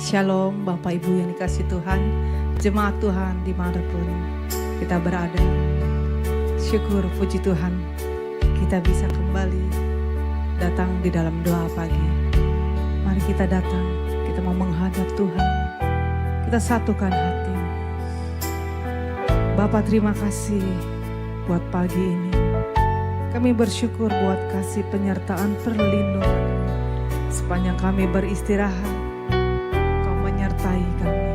Shalom Bapak Ibu yang dikasih Tuhan, jemaat Tuhan dimanapun kita berada. Syukur puji Tuhan kita bisa kembali datang di dalam doa pagi. Mari kita datang, kita mau menghadap Tuhan, kita satukan hati. Bapak terima kasih buat pagi ini. Kami bersyukur buat kasih penyertaan perlindungan. Sepanjang kami beristirahat, Kau menyertai kami.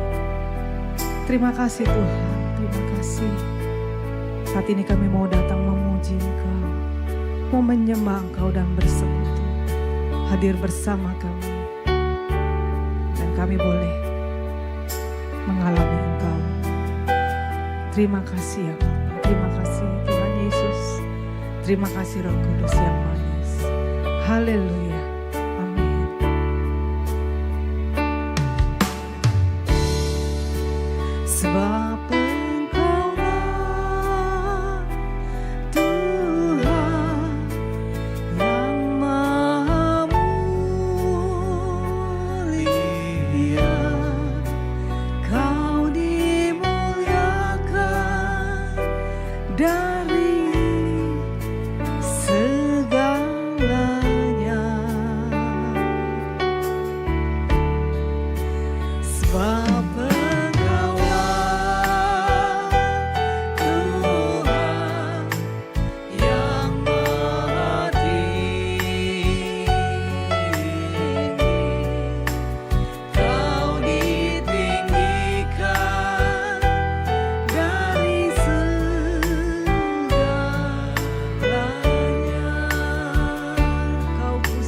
Terima kasih Tuhan, terima kasih. Saat ini kami mau datang memuji Engkau, mau menyembah Engkau dan bersekutu, hadir bersama kami. Dan kami boleh mengalami Engkau. Terima kasih ya Bapak, terima kasih Tuhan Yesus. Terima kasih Roh Kudus yang manis. Haleluya. Sebab Engkaulah Tuhan yang Maha Mulia, Kau dimuliakan dari segalanya. Sebab Kau ku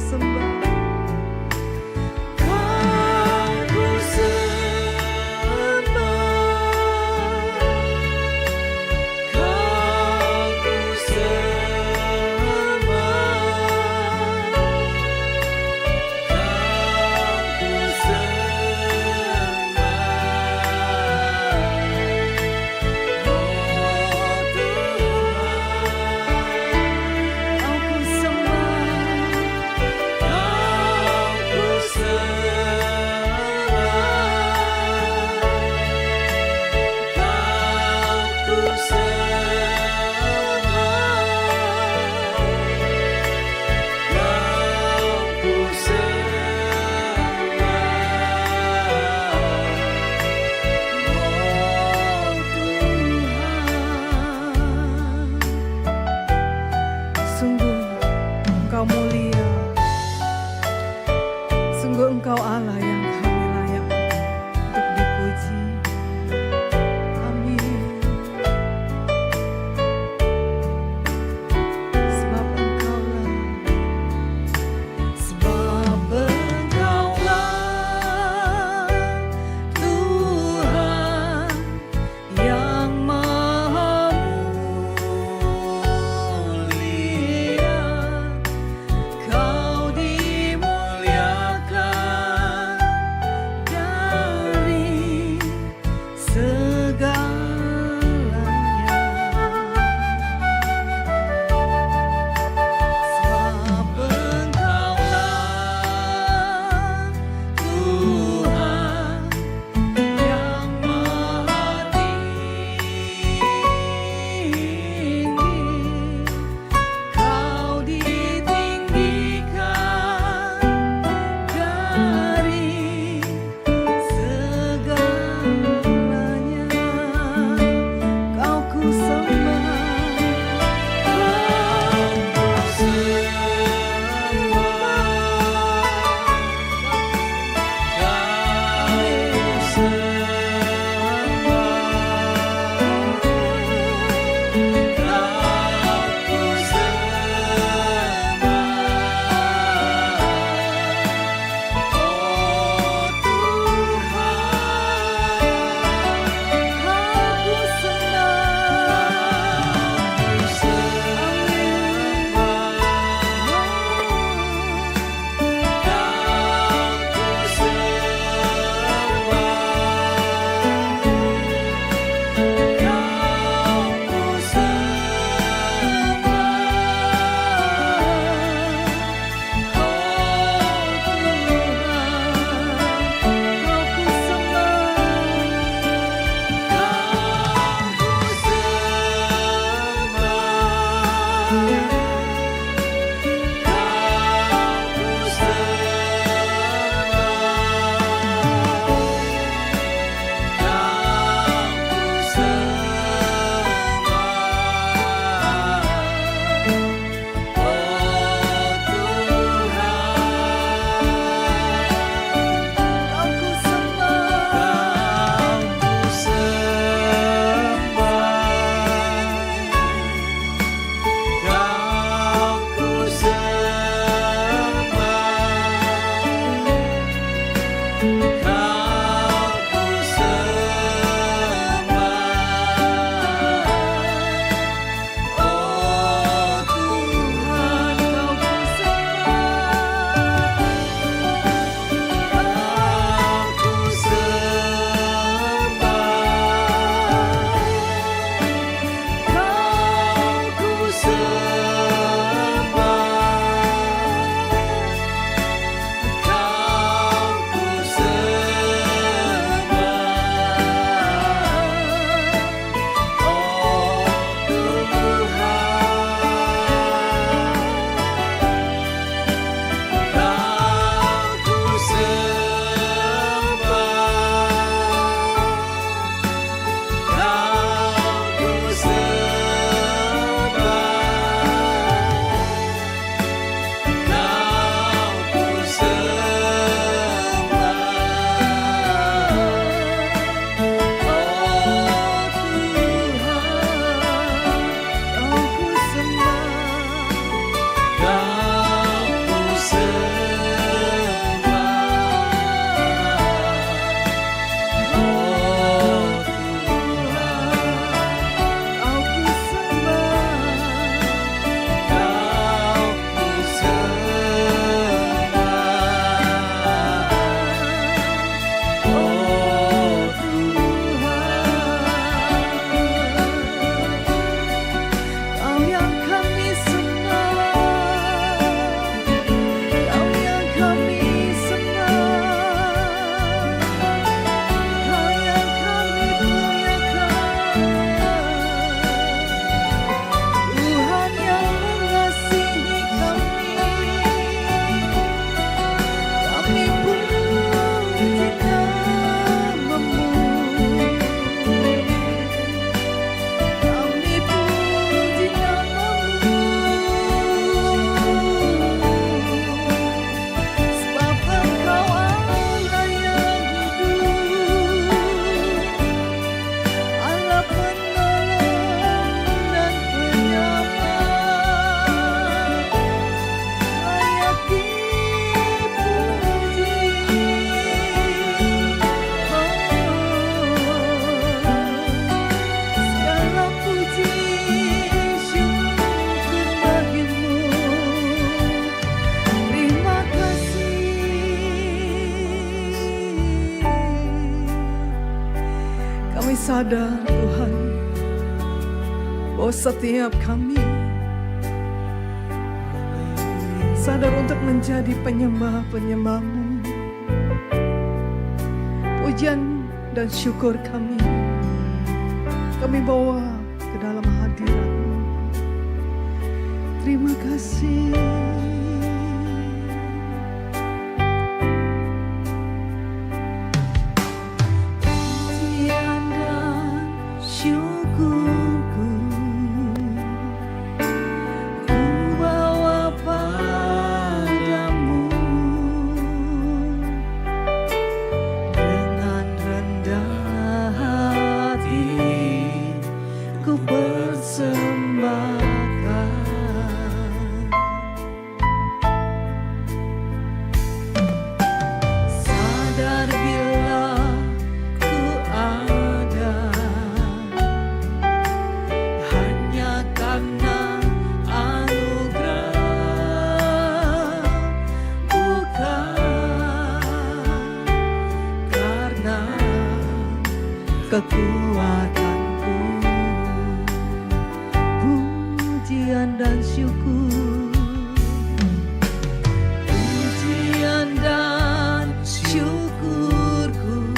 Kami sadar Tuhan, bahwa setiap kami sadar untuk menjadi penyembah-penyembah-Mu. Pujian dan syukur kami bawa ke dalam hadirat-Mu. Terima kasih. Pujian dan syukurku ku bawa padamu, dengan rendah hati ku persembahkan. Sadar bila ku ada hanya karena anugerah, bukan karena kekuatanku. Pujian dan syukur, pujian dan syukurku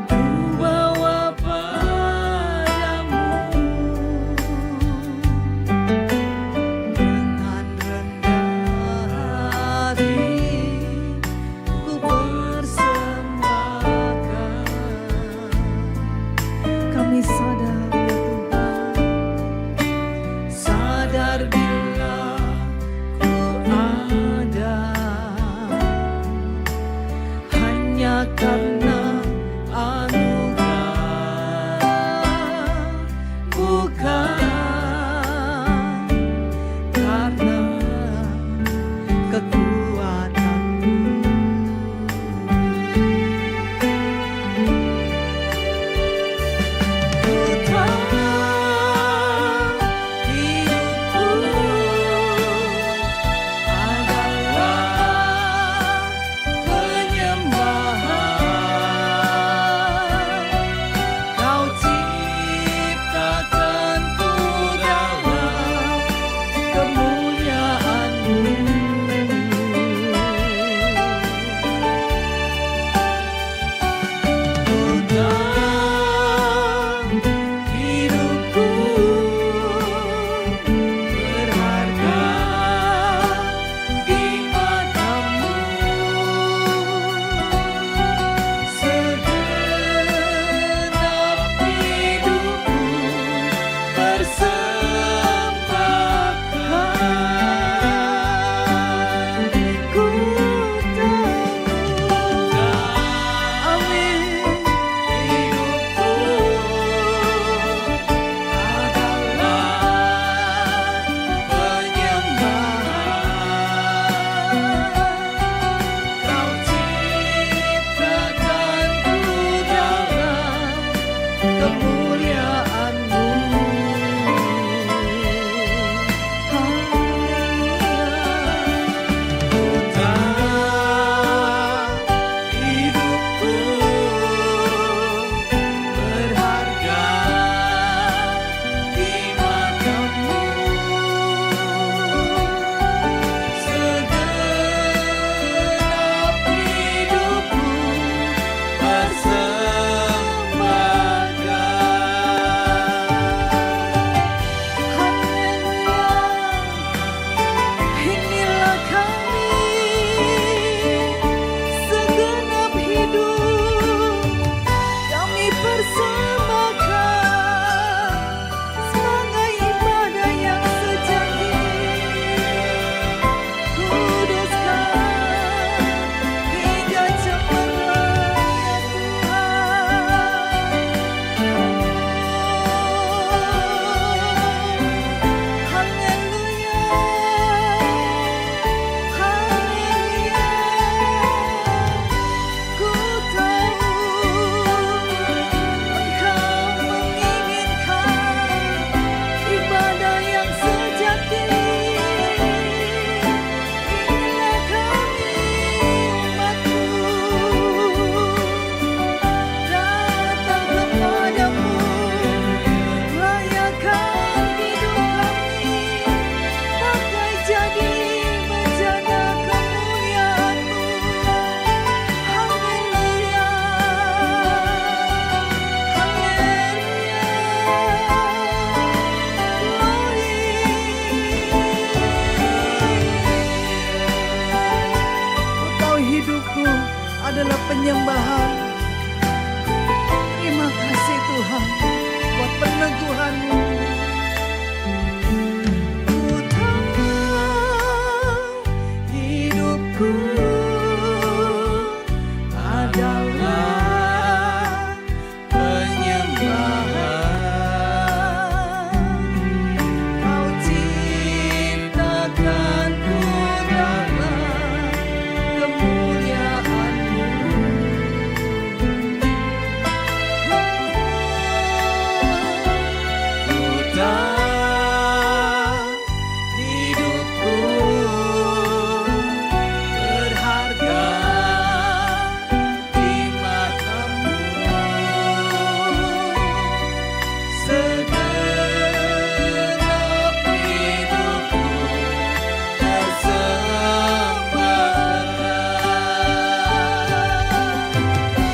ku bawa padamu, dengan rendah hati ku persembahkan. Kami sadar ya Tuhan, sadar bila ku ada hanya karena anugerah, bukan karena kekuatanmu. Ku tahu hidupku adalah penyembahan, adalah penyembahan. Terima kasih Tuhan buat peneguhan-Mu. Ku tahu hidupku adalah penyembahan. Kau ciptakanku dalam kemuliaan-Mu. Ku tahu hidupku berharga di mata-Mu. Segenap hidupku persembahkan.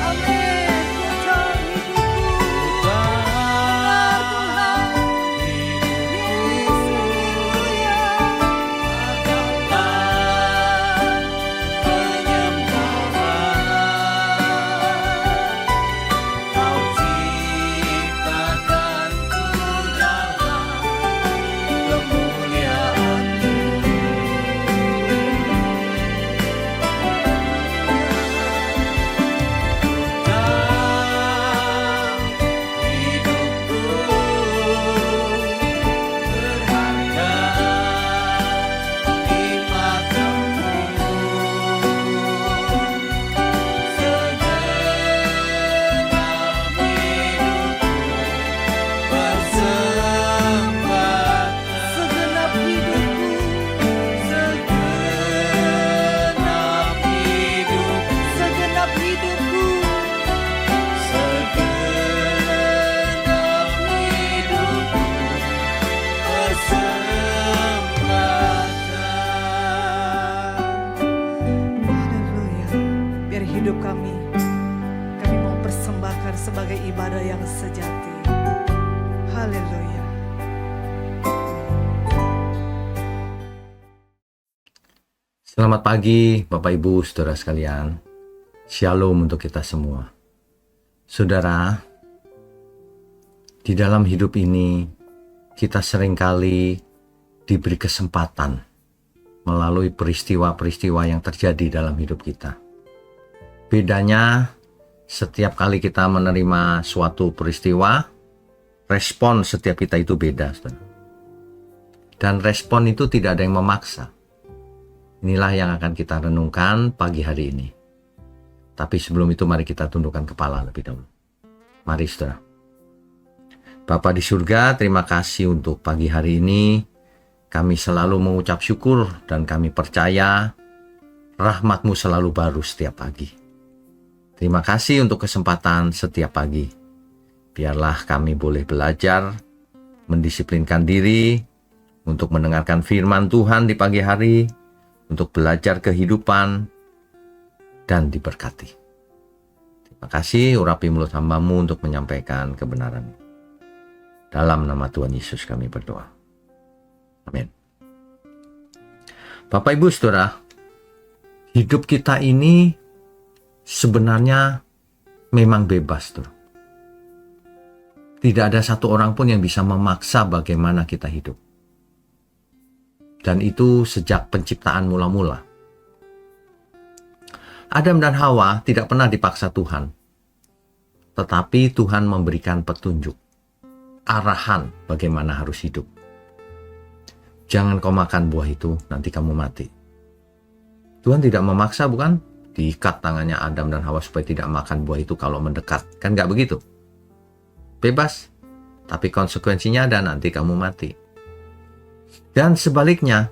Amin. Ku tahu hidupku adalah Kau ciptakanku dalam kemuliaan-Mu. Hidupku berharga di mata-Mu. Segenap hidupku persembahkan. Segenap hidupku, segenap hidupku, segenap hidupku, segenap hidupku persembahkan. Haleluya. Biar hidup kami mau persembahkan sebagai ibadah yang sejati. Haleluya. Selamat pagi Bapak Ibu Saudara sekalian. Shalom untuk kita semua. Saudara, di dalam hidup ini kita seringkali diberi kesempatan melalui peristiwa-peristiwa yang terjadi dalam hidup kita. Bedanya, setiap kali kita menerima suatu peristiwa, respon setiap kita itu beda, saudara. Dan respon itu tidak ada yang memaksa. Inilah yang akan kita renungkan pagi hari ini. Tapi sebelum itu mari kita tundukkan kepala lebih dahulu. Mari saudara. Bapa di surga, terima kasih untuk pagi hari ini. Kami selalu mengucap syukur dan kami percaya rahmat-Mu selalu baru setiap pagi. Terima kasih untuk kesempatan setiap pagi. Biarlah kami boleh belajar, mendisiplinkan diri untuk mendengarkan firman Tuhan di pagi hari, untuk belajar kehidupan, dan diberkati. Terima kasih, urapi mulut hamba-Mu untuk menyampaikan kebenaran. Dalam nama Tuhan Yesus kami berdoa. Amin. Bapak Ibu Saudara, hidup kita ini sebenarnya memang bebas, saudara. Tidak ada satu orang pun yang bisa memaksa bagaimana kita hidup. Dan itu sejak penciptaan mula-mula. Adam dan Hawa tidak pernah dipaksa Tuhan. Tetapi Tuhan memberikan petunjuk, arahan bagaimana harus hidup. Jangan kau makan buah itu, nanti kamu mati. Tuhan tidak memaksa, bukan? Diikat tangannya Adam dan Hawa supaya tidak makan buah itu kalau mendekat. Kan nggak begitu? Bebas. Tapi konsekuensinya ada, nanti kamu mati. Dan sebaliknya,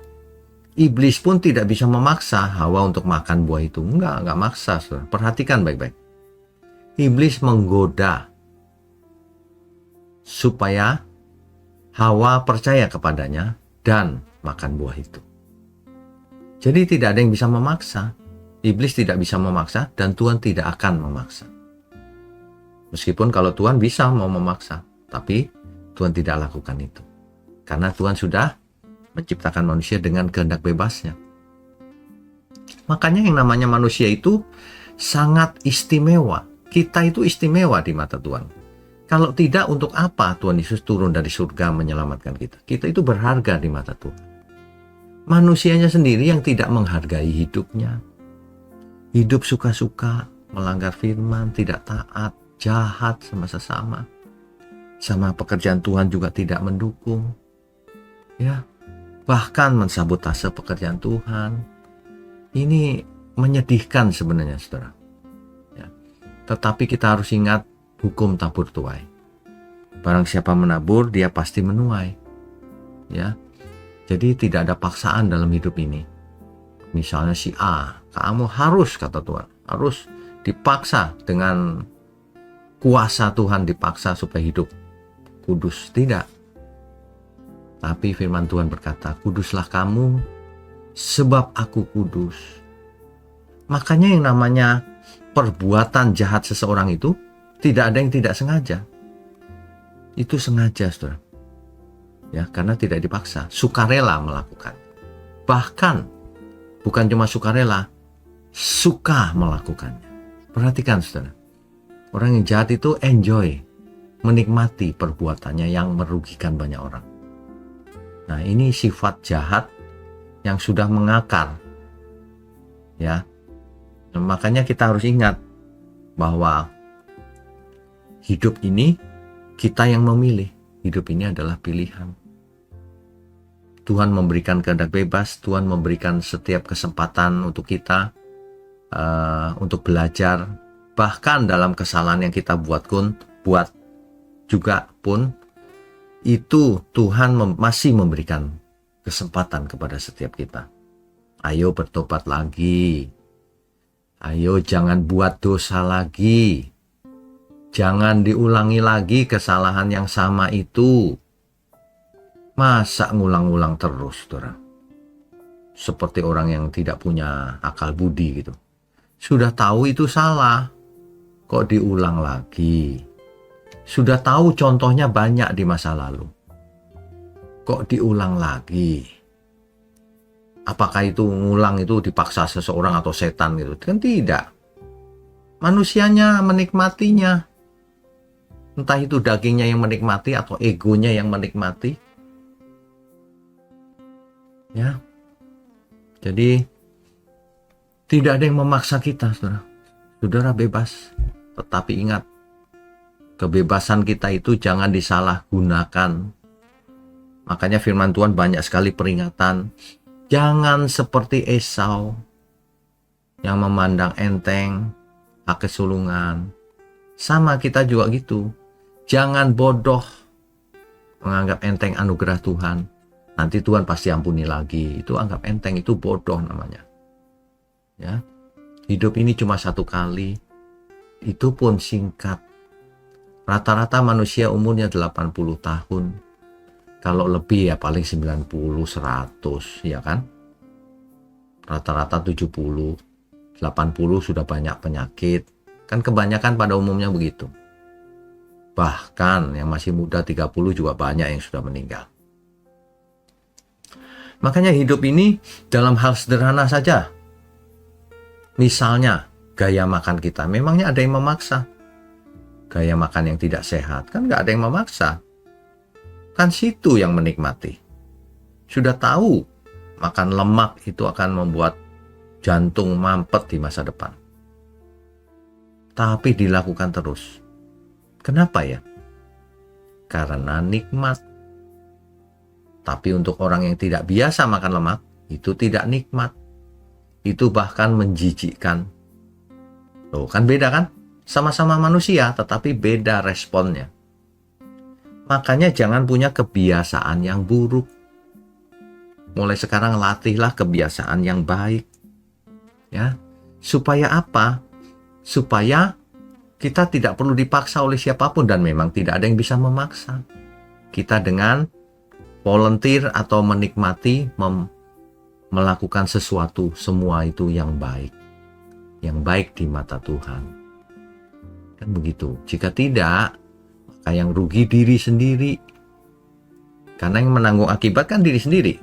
iblis pun tidak bisa memaksa Hawa untuk makan buah itu. Enggak maksa. Saudara. Perhatikan baik-baik. Iblis menggoda supaya Hawa percaya kepadanya dan makan buah itu. Jadi tidak ada yang bisa memaksa. Iblis tidak bisa memaksa dan Tuhan tidak akan memaksa. Meskipun kalau Tuhan bisa mau memaksa, tapi Tuhan tidak lakukan itu. Karena Tuhan sudah menciptakan manusia dengan kehendak bebasnya. Makanya yang namanya manusia itu sangat istimewa. Kita itu istimewa di mata Tuhan. Kalau tidak, untuk apa Tuhan Yesus turun dari surga menyelamatkan kita? Kita itu berharga di mata Tuhan. Manusianya sendiri yang tidak menghargai hidupnya. Hidup suka-suka, melanggar firman, tidak taat, jahat sama sesama. Sama pekerjaan Tuhan juga tidak mendukung. Ya, bahkan mensabotase pekerjaan Tuhan. Ini menyedihkan sebenarnya, saudara. Ya. Tetapi kita harus ingat hukum tabur tuai. Barang siapa menabur, dia pasti menuai. Ya, jadi tidak ada paksaan dalam hidup ini. Misalnya si A, kamu harus, kata Tuhan, harus dipaksa dengan kuasa Tuhan, dipaksa supaya hidup kudus. Tidak. Tapi firman Tuhan berkata, kuduslah kamu sebab aku kudus. Makanya yang namanya perbuatan jahat seseorang itu tidak ada yang tidak sengaja. Itu sengaja, saudara. Ya, karena tidak dipaksa, sukarela melakukan. Bahkan bukan cuma sukarela, suka melakukannya. Perhatikan, saudara. Orang yang jahat itu enjoy, menikmati perbuatannya yang merugikan banyak orang. Nah, ini sifat jahat yang sudah mengakar. Ya. Nah, makanya kita harus ingat bahwa hidup ini kita yang memilih. Hidup ini adalah pilihan. Tuhan memberikan kehendak bebas, Tuhan memberikan setiap kesempatan untuk kita untuk belajar. Bahkan dalam kesalahan yang kita buat juga pun itu Tuhan masih memberikan kesempatan kepada setiap kita. Ayo bertobat lagi. Ayo jangan buat dosa lagi. Jangan diulangi lagi kesalahan yang sama itu. Masa ngulang-ulang terus, saudara? Seperti orang yang tidak punya akal budi gitu. Sudah tahu itu salah, kok diulang lagi? Sudah tahu contohnya banyak di masa lalu, kok diulang lagi? Apakah itu ngulang itu dipaksa seseorang atau setan gitu? Kan tidak. Manusianya menikmatinya. Entah itu dagingnya yang menikmati atau egonya yang menikmati. Ya. Jadi tidak ada yang memaksa kita, saudara. Saudara bebas. Tetapi ingat, kebebasan kita itu jangan disalahgunakan. Makanya firman Tuhan banyak sekali peringatan. Jangan seperti Esau yang memandang enteng hak kesulungan. Sama kita juga gitu. Jangan bodoh menganggap enteng anugerah Tuhan. Nanti Tuhan pasti ampuni lagi. Itu anggap enteng, itu bodoh namanya. Ya. Hidup ini cuma satu kali. Itu pun singkat. Rata-rata manusia umurnya 80 tahun. Kalau lebih ya paling 90, 100, ya kan? Rata-rata 70, 80 sudah banyak penyakit. Kan kebanyakan pada umumnya begitu. Bahkan yang masih muda 30 juga banyak yang sudah meninggal. Makanya hidup ini dalam hal sederhana saja. Misalnya gaya makan kita. Memangnya ada yang memaksa? Gaya makan yang tidak sehat. Kan nggak ada yang memaksa. Kan situ yang menikmati. Sudah tahu makan lemak itu akan membuat jantung mampet di masa depan. Tapi dilakukan terus. Kenapa ya? Karena nikmat. Tapi untuk orang yang tidak biasa makan lemak, itu tidak nikmat. Itu bahkan menjijikkan. Loh, kan beda kan? Sama-sama manusia, tetapi beda responnya. Makanya jangan punya kebiasaan yang buruk. Mulai sekarang latihlah kebiasaan yang baik. Ya. Supaya apa? Supaya kita tidak perlu dipaksa oleh siapapun, dan memang tidak ada yang bisa memaksa. Kita dengan volunteer atau menikmati melakukan sesuatu, semua itu yang baik. Yang baik di mata Tuhan. Kan begitu. Jika tidak, maka yang rugi diri sendiri. Karena yang menanggung akibat kan diri sendiri.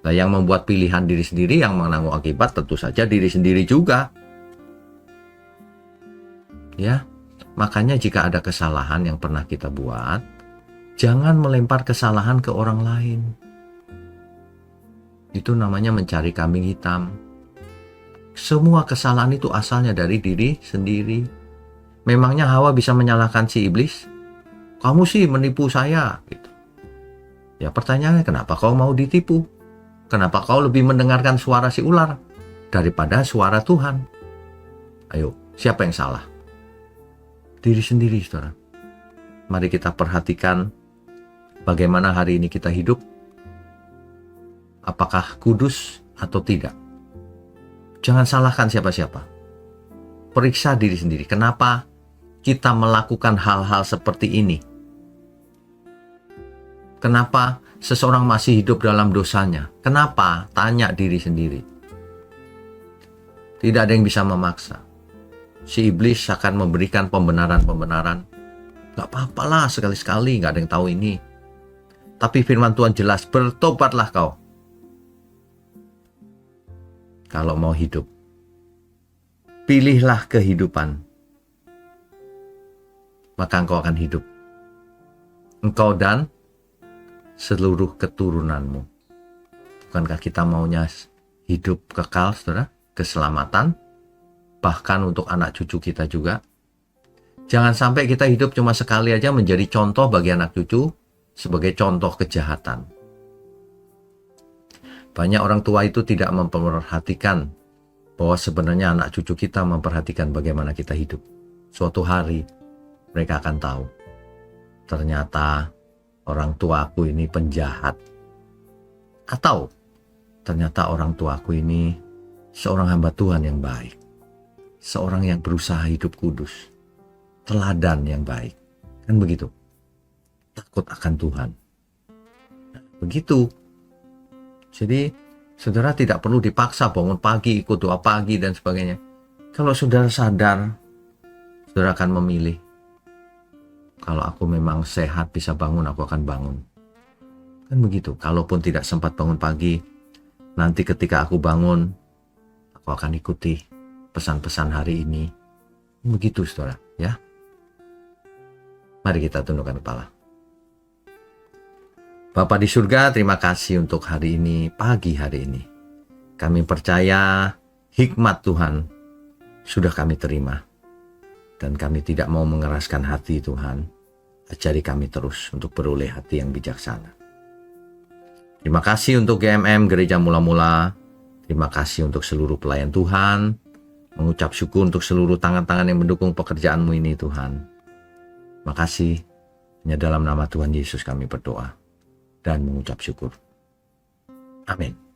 Nah, yang membuat pilihan diri sendiri, yang menanggung akibat tentu saja diri sendiri juga. Ya, makanya jika ada kesalahan yang pernah kita buat, jangan melempar kesalahan ke orang lain. Itu namanya mencari kambing hitam. Semua kesalahan itu asalnya dari diri sendiri. Memangnya Hawa bisa menyalahkan si iblis? Kamu sih menipu saya, gitu. Ya pertanyaannya, kenapa kau mau ditipu? Kenapa kau lebih mendengarkan suara si ular daripada suara Tuhan? Ayo, siapa yang salah? Diri sendiri, saudara. Mari kita perhatikan bagaimana hari ini kita hidup. Apakah kudus atau tidak? Jangan salahkan siapa-siapa. Periksa diri sendiri. Kenapa kita melakukan hal-hal seperti ini? Kenapa seseorang masih hidup dalam dosanya? Kenapa? Tanya diri sendiri. Tidak ada yang bisa memaksa. Si iblis akan memberikan pembenaran-pembenaran. Gak apa-apalah, sekali-sekali, gak ada yang tahu ini. Tapi firman Tuhan jelas, bertobatlah kau. Kalau mau hidup, pilihlah kehidupan. Maka engkau akan hidup. Engkau dan seluruh keturunanmu. Bukankah kita maunya hidup kekal, saudara? Keselamatan, bahkan untuk anak cucu kita juga. Jangan sampai kita hidup cuma sekali aja menjadi contoh bagi anak cucu, sebagai contoh kejahatan. Banyak orang tua itu tidak memperhatikan bahwa sebenarnya anak cucu kita memperhatikan bagaimana kita hidup. Suatu hari mereka akan tahu, ternyata orang tuaku ini penjahat. Atau ternyata orang tuaku ini seorang hamba Tuhan yang baik. Seorang yang berusaha hidup kudus. Teladan yang baik. Kan begitu. Takut akan Tuhan. Begitu. Jadi saudara tidak perlu dipaksa bangun pagi, ikut doa pagi dan sebagainya. Kalau saudara sadar, saudara akan memilih. Kalau aku memang sehat bisa bangun, aku akan bangun. Kan begitu. Kalaupun tidak sempat bangun pagi, nanti ketika aku bangun, aku akan ikuti pesan-pesan hari ini. Begitu saudara, ya. Mari kita tundukkan kepala. Bapa di surga, terima kasih untuk hari ini, pagi hari ini. Kami percaya hikmat Tuhan sudah kami terima. Dan kami tidak mau mengeraskan hati Tuhan. Ajari kami terus untuk beroleh hati yang bijaksana. Terima kasih untuk GMM Gereja Mula-Mula. Terima kasih untuk seluruh pelayan Tuhan. Mengucap syukur untuk seluruh tangan-tangan yang mendukung pekerjaan-Mu ini Tuhan. Terima kasih. Hanya dalam nama Tuhan Yesus kami berdoa dan mengucap syukur. Amin.